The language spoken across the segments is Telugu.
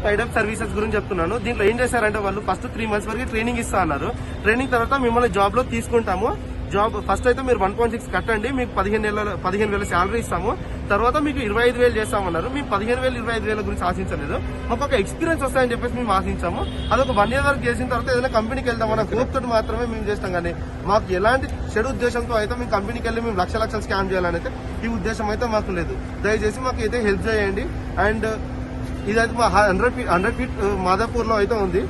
టైడప్ సర్వీసెస్ గురించి చెప్తున్నాను. దీంట్లో ఏం చేశారంటే వాళ్ళు ఫస్ట్ 3 months వరకు ట్రైనింగ్ ఇస్తా అన్నారు. ట్రైనింగ్ తర్వాత మిమ్మల్ని జాబ్ లో తీసుకుంటాము. జాబ్ ఫస్ట్ అయితే మీరు 1.6 కట్టండి, మీకు 15,000 శాలరీ ఇస్తాము, తర్వాత మీకు 25,000 చేస్తామన్నారు. మేము 15,000 25,000 గురించి ఆశించలేదు, మాకు ఒక ఎక్స్పీరియన్స్ వస్తాయని చెప్పేసి మేము ఆశించాము. అదొక 1 year వరకు చేసిన తర్వాత ఏదైనా కంపెనీకి వెళ్తాం అన్న హోప్ తోటి మాత్రమే మేము చేస్తాం. కానీ మాకు ఎలాంటి చెడు ఉద్దేశంతో అయితే మేము కంపెనీకి వెళ్ళి మేము లక్షలు స్కామ్ చేయాలని అయితే ఈ ఉద్దేశం అయితే మాకు లేదు. దయచేసి మాకు అయితే హెల్ప్ చేయండి. అండ్ ఇదైతే మా 100 feet మాదాపూర్ లో అయితే ఉంది.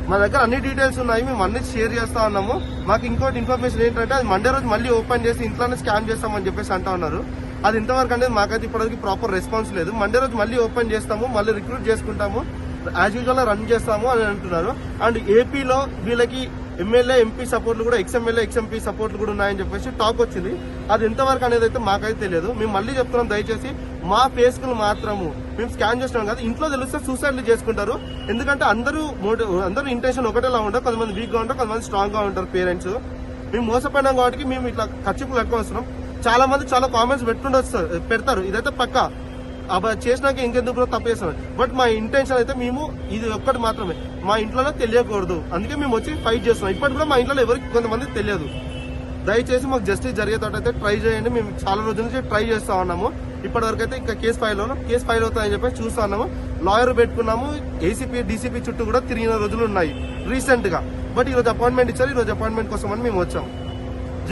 మా దగ్గర అన్ని డీటెయిల్స్ ఉన్నాయి, మేము అన్ని షేర్ చేస్తా ఉన్నాము. మాకు ఇంకోటి ఇన్ఫర్మేషన్ ఏంటంటే అది మండే రోజు మళ్ళీ ఓపెన్ చేసి ఇంట్లోనే స్కామ్ చేస్తామని చెప్పేసి అంటా ఉన్నారు. అది ఇంతవరకు అనేది మాకైతే ఇప్పటివరకు ప్రాపర్ రెస్పాన్స్ లేదు. మండే రోజు మళ్ళీ ఓపెన్ చేస్తాము, మళ్ళీ రిక్రూట్ చేసుకుంటాము, యాజ్ యూజువల్ రన్ చేస్తాము అని అంటున్నారు. అండ్ ఏపీలో వీళ్ళకి ఎమ్మెల్యే ఎంపీ సపోర్ట్లు కూడా ఎక్స్ఎమ్మెల్యే ఎక్స్ఎంపీ సపోర్ట్లు కూడా ఉన్నాయని చెప్పేసి టాక్ వచ్చింది. అది ఎంతవరకు అనేది అయితే మాకైతే తెలియదు. మేము మళ్ళీ చెప్తున్నాం, దయచేసి మా ఫేస్కులు మాత్రము మేము స్కాన్ చేస్తున్నాం కదా, ఇంట్లో తెలిస్తే సూసైడ్లు చేసుకుంటారు. ఎందుకంటే అందరూ ఇంటెన్షన్ ఒకటేలా ఉంటారు, కొంతమంది వీక్ గా ఉంటారు, కొంతమంది స్ట్రాంగ్ గా ఉంటారు పేరెంట్స్. మేము మోసపోయినాం కాబట్టి మేము ఇట్లా ఖర్చులు ఎక్కువ వస్తున్నాం. చాలా మంది చాలా కామెంట్స్ పెడతారు, ఇదైతే పక్కా చేసినాక ఇంకెందుకు తప్పు చేస్తున్నాం. బట్ మా ఇంటెన్షన్ అయితే మేము ఇది ఒక్కటి మాత్రమే, మా ఇంట్లో తెలియకూడదు, అందుకే మేము వచ్చి ఫైట్ చేస్తున్నాం. ఇప్పటి కూడా మా ఇంట్లో ఎవరికి కొంతమంది తెలియదు. దయచేసి మాకు జస్టిస్ జరిగేటట్టు ట్రై చేయండి. మేము చాలా రోజుల నుంచి ట్రై చేస్తా ఉన్నాము. ఇప్పటి వరకు అయితే ఇంకా కేసు ఫైల్ అవుతాయని చెప్పి చూస్తా ఉన్నాము. లాయర్ పెట్టుకున్నాము, ఏసీపీ డీసీపీ చుట్టూ కూడా తిరిగిన రోజులు ఉన్నాయి రీసెంట్ గా. బట్ ఈ రోజు అపాయింట్మెంట్ ఇచ్చారు, ఈ రోజు అపాయింట్మెంట్ కోసం అని మేము వచ్చాము.